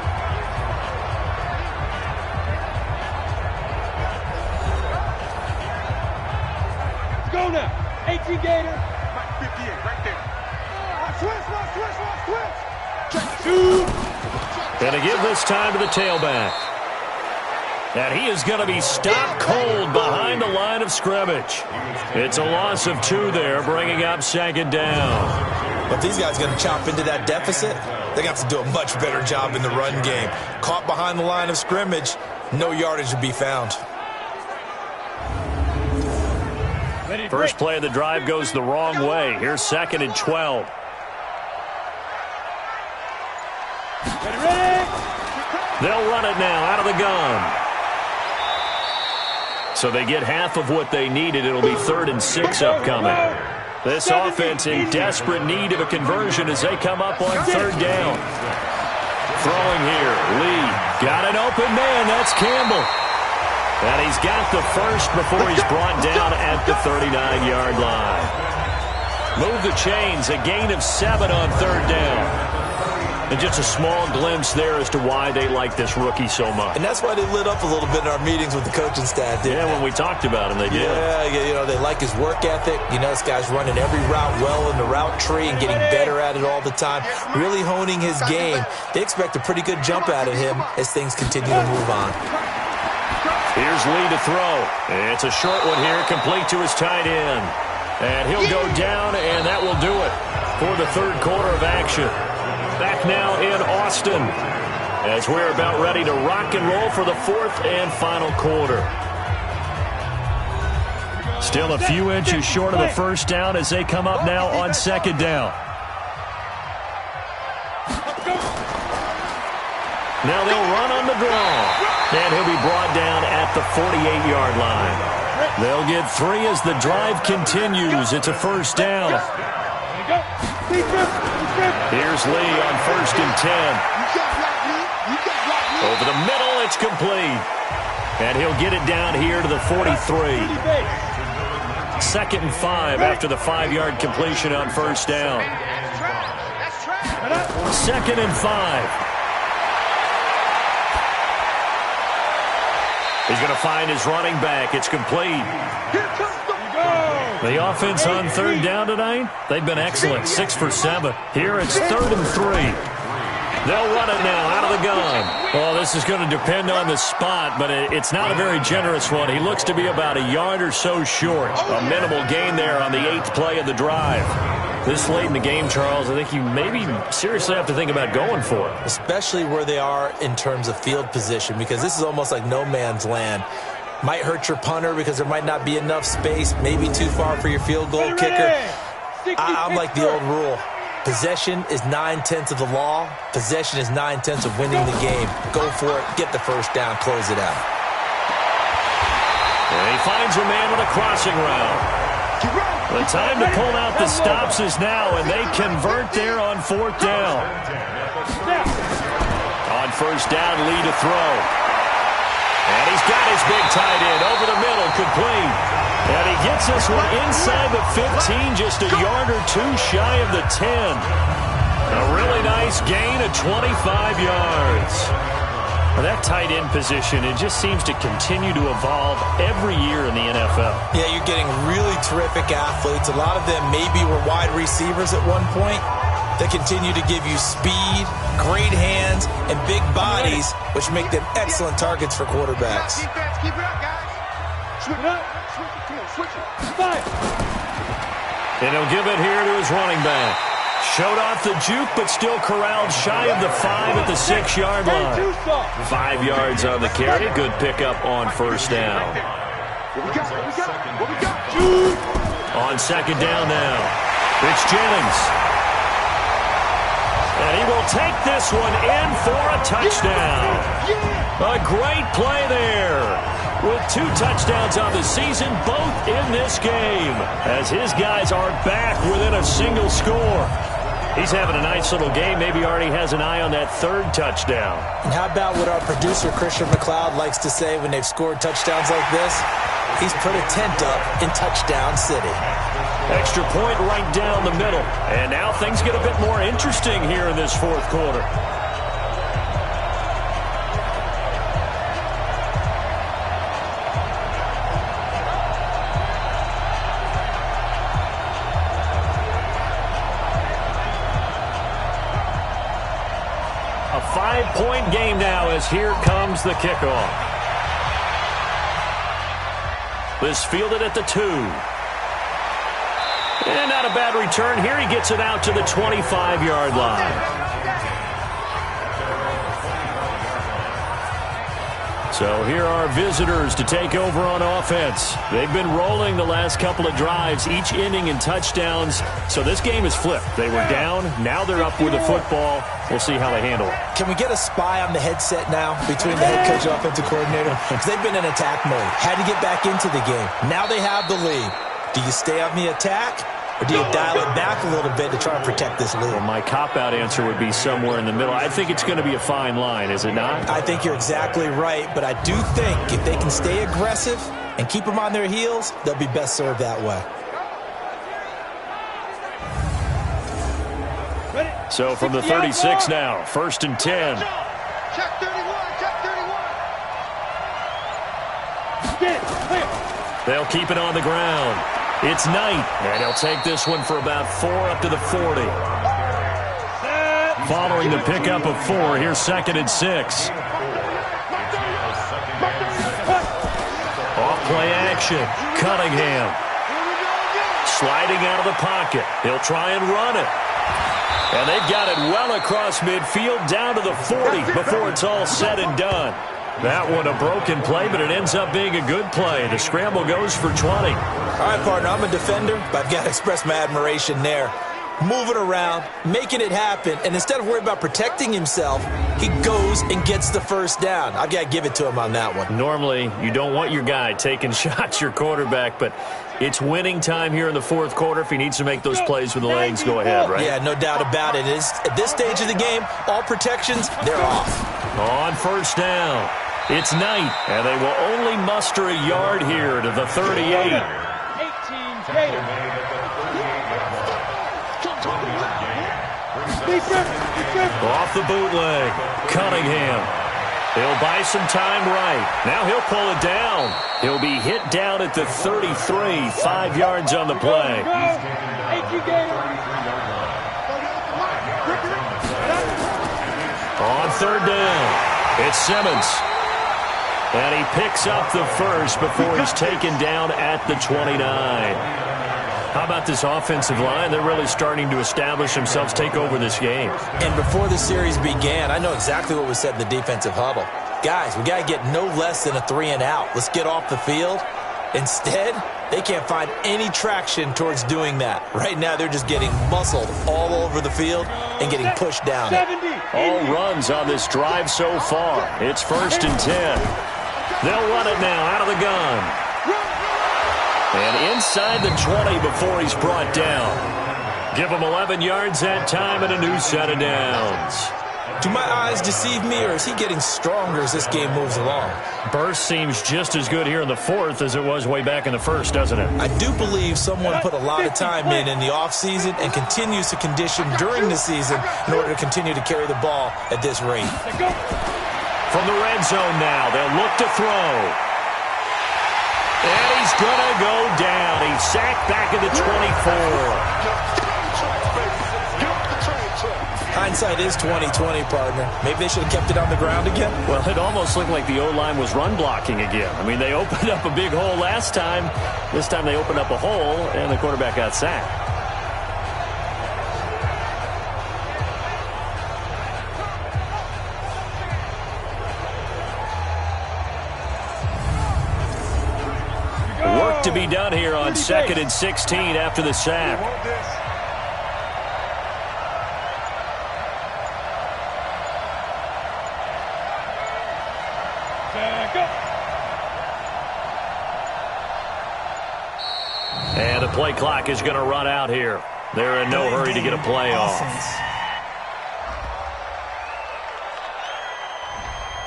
Go now. 18 Gator. 58 right there. Switch. And to give this time to the tailback. And he is going to be stopped cold behind the line of scrimmage. It's a loss of 2 there, bringing up second down. But if these guys are going to chop into that deficit, they're going to have to do a much better job in the run game. Caught behind the line of scrimmage, no yardage to be found. First play of the drive goes the wrong way. Here's second and 12. They'll run it now out of the gun. So they get half of what they needed. It'll be 3rd and 6 upcoming. This offense in desperate need of a conversion as they come up on 3rd down. Throwing here. Lee got an open man. That's Campbell. And he's got the first before he's brought down at the 39-yard line. Move the chains. A gain of 7 on 3rd down. And just a small glimpse there as to why they like this rookie so much. And that's why they lit up a little bit in our meetings with the coaching staff, didn't they? When we talked about him, they did. Yeah, you know, they like his work ethic. You know, this guy's running every route well in the route tree and getting better at it all the time, really honing his game. They expect a pretty good jump out of him as things continue to move on. Here's Lee to throw. It's a short one here, complete to his tight end. And he'll go down, and that will do it for the third quarter of action. Back now in Austin as we're about ready to rock and roll for the 4th and final quarter. Still a few inches short of the first down as they come up now on second down. Now they'll run on the draw. And he'll be brought down at the 48-yard line. They'll get 3 as the drive continues. It's a first down. Here's Lee on 1st and 10. Over the middle, ball. It's complete. And he'll get it down here to the 43. 2nd and 5 after the 5-yard completion on first down. 2nd and 5. He's going to find his running back. It's complete. The offense on 3rd down tonight, they've been excellent. 6 for 7. Here it's 3rd and 3. They'll run it now out of the gun. Well, this is going to depend on the spot, but it's not a very generous one. He looks to be about a yard or so short. A minimal gain there on the 8th play of the drive. This late in the game, Charles, I think you maybe seriously have to think about going for it. Especially where they are in terms of field position, because this is almost like no man's land. Might hurt your punter because there might not be enough space, maybe too far for your field goal kicker. I'm like the old rule. Possession is 9/10 of the law. Possession is 9/10 of winning the game. Go for it. Get the first down. Close it out. And he finds a man with a crossing route. The time to pull out the stops is now, and they convert there on 4th down. On first down, Lee to throw. And he's got his big tight end over the middle, complete. And he gets this one inside the 15, just a yard or two shy of the 10. A really nice gain of 25 yards. Well, that tight end position, it just seems to continue to evolve every year in the NFL. Yeah, you're getting really terrific athletes. A lot of them maybe were wide receivers at one point. They continue to give you speed, great hands, and big bodies, which make them excellent targets for quarterbacks. Keep it up, guys. Switch it up. Switch it. Fire. And he'll give it here to his running back. Showed off the juke, but still corralled shy of the 5 at the 6-yard line. 5 yards on the carry. Good pickup on first down. On 2nd down now. It's Jennings. And he will take this one in for a touchdown. A great play there. With 2 touchdowns on the season, both in this game, as his guys are back within a single score. He's having a nice little game. Maybe already has an eye on that 3rd touchdown. And how about what our producer, Christian McLeod, likes to say when they've scored touchdowns like this? He's put a tent up in Touchdown City. Extra point right down the middle. And now things get a bit more interesting here in this 4th quarter. A 5-point game now as here comes the kickoff. This fielded at the 2. And not a bad return here. He gets it out to the 25-yard line. So here are visitors to take over on offense. They've been rolling the last couple of drives, each inning in touchdowns. So this game is flipped. They were down. Now they're up with the football. We'll see how they handle it. Can we get a spy on the headset now between the head coach and offensive coordinator? Because they've been in attack mode. Had to get back into the game. Now they have the lead. Do you stay on the attack? Or do you dial it back a little bit to try and protect this lead? Well, my cop-out answer would be somewhere in the middle. I think it's going to be a fine line, is it not? I think you're exactly right, but I do think if they can stay aggressive and keep them on their heels, they'll be best served that way. So from the 36 now, 1st and 10. Check 31, check 31. They'll keep it on the ground. It's Knight, and he'll take this one for about 4 up to the 40. Following the pickup of 4, here's 2nd and 6. Off-play action. Cunningham. Sliding out of the pocket. He'll try and run it. And they've got it well across midfield down to the 40 before it's all said and done. That one a broken play, but it ends up being a good play. The scramble goes for 20. All right, partner, I'm a defender, but I've got to express my admiration there. Moving around, making it happen, and instead of worrying about protecting himself, he goes and gets the first down. I've got to give it to him on that one. Normally, you don't want your guy taking shots, your quarterback, but it's winning time here in the 4th quarter. If he needs to make those plays with the legs, go ahead, right? Yeah, no doubt about it. At this stage of the game, all protections, they're off. On first down. It's Knight, and they will only muster a yard here to the 38. 18 Gator. Off the bootleg. Cunningham. He'll buy some time right. Now he'll pull it down. He'll be hit down at the 33, 5 yards on the play. On third down, it's Simmons. And he picks up the first before he's taken down at the 29. How about this offensive line? They're really starting to establish themselves, take over this game. And before the series began, I know exactly what was said in the defensive huddle. Guys, we got to get no less than a 3-and-out. Let's get off the field. Instead, they can't find any traction towards doing that. Right now, they're just getting muscled all over the field and getting pushed down. All runs on this drive so far. It's 1st and 10. They'll run it now out of the gun. And inside the 20 before he's brought down. Give him 11 yards that time and a new set of downs. Do my eyes deceive me, or is he getting stronger as this game moves along? Burst seems just as good here in the 4th as it was way back in the 1st, doesn't it? I do believe someone put a lot of time in the offseason and continues to condition during the season in order to continue to carry the ball at this rate. From the red zone now, they'll look to throw. And he's going to go down. He's sacked back at the 24. Hindsight is 20/20, partner. Maybe they should have kept it on the ground again. Well, it almost looked like the O-line was run blocking again. I mean, they opened up a big hole last time. This time they opened up a hole, and the quarterback got sacked. Work to be done here on 2nd and 16 after the sack. And the play clock is going to run out here. They're in no hurry to get a play off.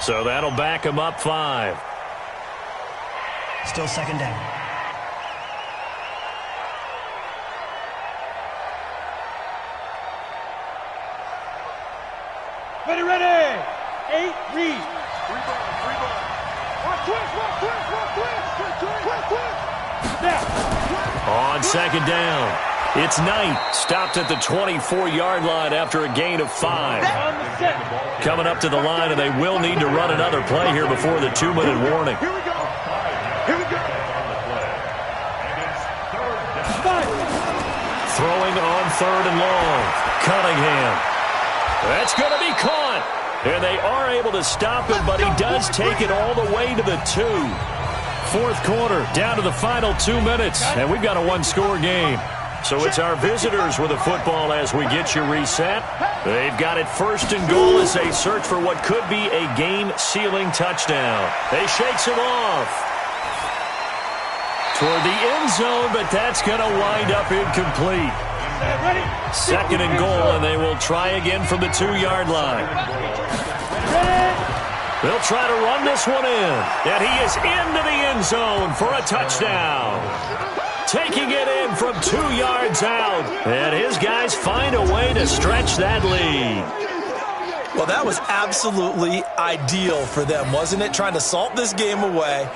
So that'll back them up 5. Still 2nd down. Ready. 8, read. On 2nd down, it's Knight. Stopped at the 24-yard line after a gain of 5. Coming up to the line, and they will need to run another play here before the 2-minute warning. Here we go. Throwing on 3rd and long. Cunningham. That's going to be caught. And they are able to stop him, but he does take it all the way to the 2. 4th quarter, down to the final 2 minutes, and we've got a 1-score game. So it's our visitors with the football as we get you reset. They've got it 1st and goal as they search for what could be a game-sealing touchdown. They shakes him off toward the end zone, but that's going to wind up incomplete. 2nd and goal, and they will try again from the 2-yard line. They'll try to run this one in, and he is into the end zone for a touchdown. Taking it in from 2 yards out, and his guys find a way to stretch that lead. Well, that was absolutely ideal for them, wasn't it? Trying to salt this game away.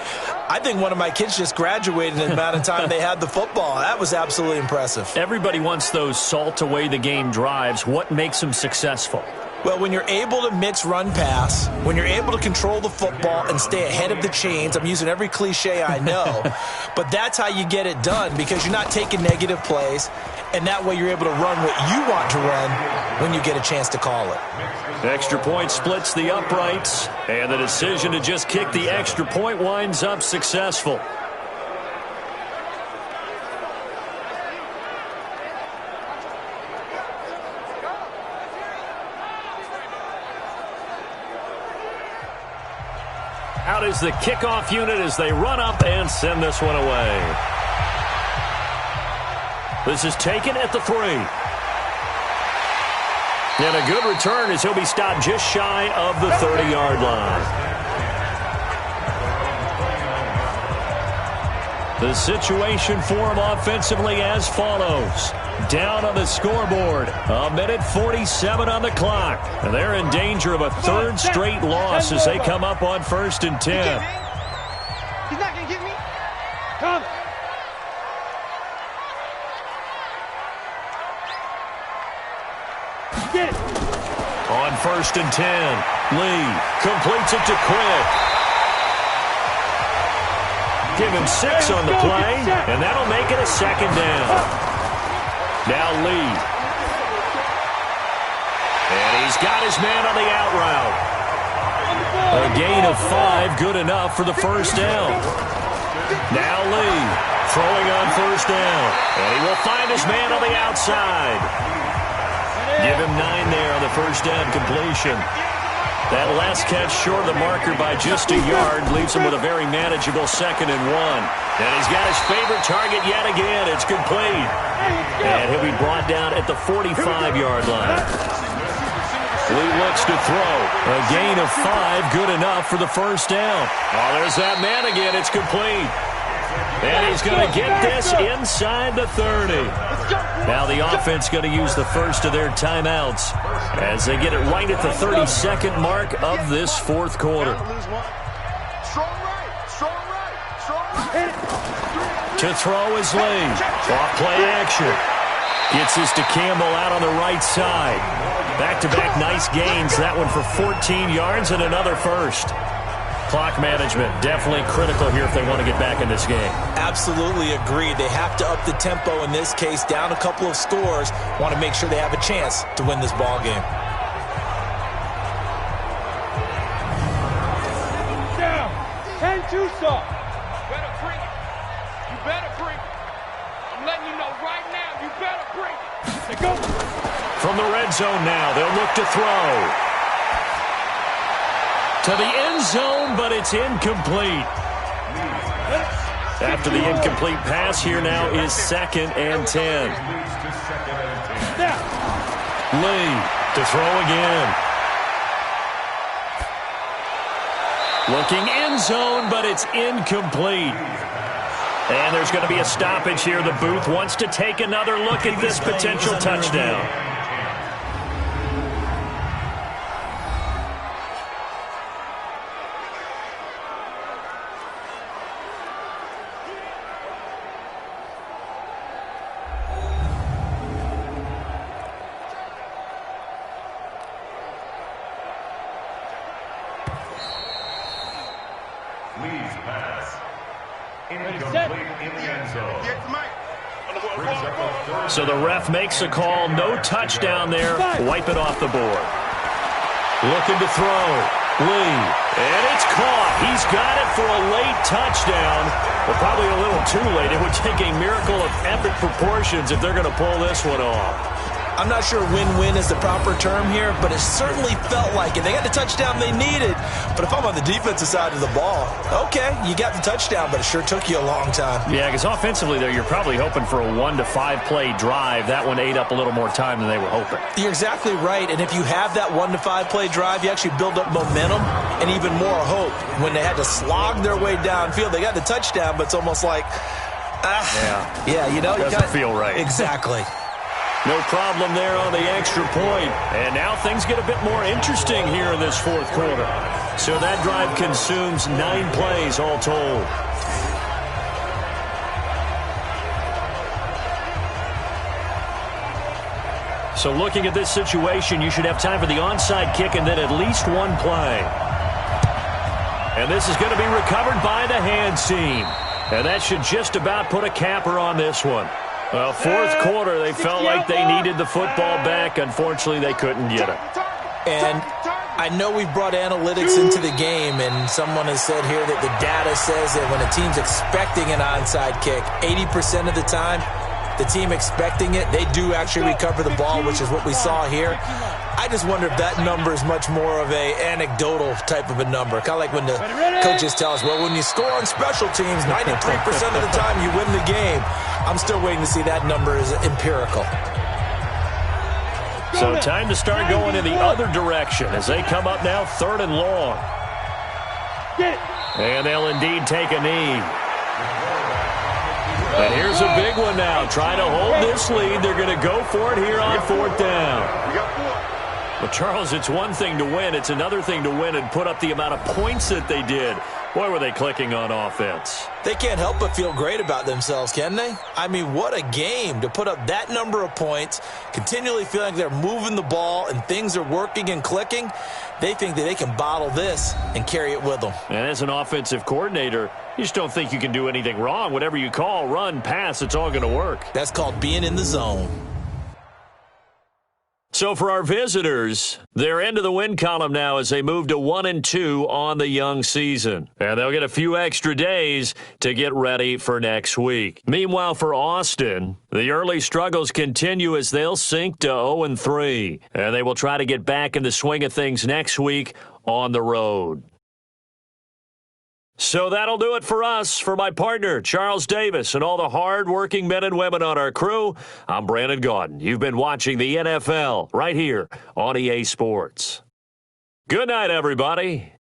I think one of my kids just graduated in the amount of time they had the football. That was absolutely impressive. Everybody wants those salt away the game drives. What makes them successful? Well, when you're able to mix run-pass, when you're able to control the football and stay ahead of the chains, I'm using every cliche I know, but that's how you get it done because you're not taking negative plays, and that way you're able to run what you want to run when you get a chance to call it. Extra point splits the uprights, and the decision to just kick the extra point winds up successful. Out is the kickoff unit as they run up and send this one away. This is taken at the 3. And a good return as he'll be stopped just shy of the 30-yard line. The situation for them offensively as follows. Down on the scoreboard, 1:47 on the clock. And they're in danger of a third straight loss as they come up on 1st and 10. He's not going to get me. Come. Get it. On 1st and 10, Lee completes it to Quick. Give him 6 on the play, and that'll make it a 2nd down. Now Lee. And he's got his man on the out route. A gain of 5, good enough for the 1st down. Now Lee, throwing on 1st down. And he will find his man on the outside. Give him 9 there on the 1st down completion. That last catch short of the marker by just a yard leaves him with a very manageable 2nd and 1. And he's got his favorite target yet again. It's complete. And he'll be brought down at the 45-yard line. Lee looks to throw. A gain of 5, good enough for the 1st down. Oh, there's that man again. It's complete. And he's going to get this inside the 30. Now the offense going to use the first of their timeouts as they get it right at the 32nd mark of this 4th quarter. To throw is Lee. Off play action. Gets this to Campbell out on the right side. Back-to-back nice gains. That one for 14 yards and another first. Clock management definitely critical here if they want to get back in this game. Absolutely agreed. They have to up the tempo in this case, down a couple of scores. Want to make sure they have a chance to win this ball game. Down. 10-2 soft. Better bring it. You better bring it. I'm letting you know right now, you better bring it. They go. From the red zone now, they'll look to throw. To the end zone, but it's incomplete. After the incomplete pass, here now is 2nd and 10. Lee to throw again. Looking end zone, but it's incomplete. And there's going to be a stoppage here. The booth wants to take another look at this potential touchdown. So the ref makes a call. No touchdown there. Wipe it off the board. Looking to throw. Lee. And it's caught. He's got it for a late touchdown. But probably a little too late. It would take a miracle of epic proportions if they're going to pull this one off. I'm not sure win-win is the proper term here, but it certainly felt like it. They got the touchdown they needed, but if I'm on the defensive side of the ball, okay, you got the touchdown, but it sure took you a long time. Yeah, because offensively, though, you're probably hoping for a 1 to 5 play drive. That one ate up a little more time than they were hoping. You're exactly right, and if you have that 1 to 5 play drive, you actually build up momentum and even more hope. When they had to slog their way downfield, they got the touchdown, but it's almost like, yeah, you know, doesn't feel right. Exactly. No problem there on the extra point. And now things get a bit more interesting here in this 4th quarter. So that drive consumes 9 plays all told. So looking at this situation, you should have time for the onside kick and then at least 1 play. And this is going to be recovered by the hands team. And that should just about put a capper on this one. Well, 4th quarter, they felt like they needed the football back. Unfortunately, they couldn't get it. And I know we've brought analytics into the game, and someone has said here that the data says that when a team's expecting an onside kick, 80% of the time, the team expecting it, they do actually recover the ball, which is what we saw here. I just wonder if that number is much more of a anecdotal type of a number. Kind of like when the coaches tell us, well, when you score on special teams, 93% of the time you win the game. I'm still waiting to see that number is empirical. So time to start going in the other direction as they come up now 3rd and long. And they'll indeed take a knee. And here's a big one now. Trying to hold this lead. They're going to go for it here on 4th down. We got 4. Well, Charles, it's one thing to win. It's another thing to win and put up the amount of points that they did. Boy, were they clicking on offense. They can't help but feel great about themselves, can they? I mean, what a game to put up that number of points, continually feeling like they're moving the ball and things are working and clicking. They think that they can bottle this and carry it with them. And as an offensive coordinator, you just don't think you can do anything wrong. Whatever you call, run, pass, it's all going to work. That's called being in the zone. So for our visitors, they're into the win column now as they move to 1-2 on the young season. And they'll get a few extra days to get ready for next week. Meanwhile, for Austin, the early struggles continue as they'll sink to 0-3. And they will try to get back in the swing of things next week on the road. So that'll do it for us. For my partner, Charles Davis, and all the hard-working men and women on our crew, I'm Brandon Gaudin. You've been watching the NFL right here on EA Sports. Good night, everybody.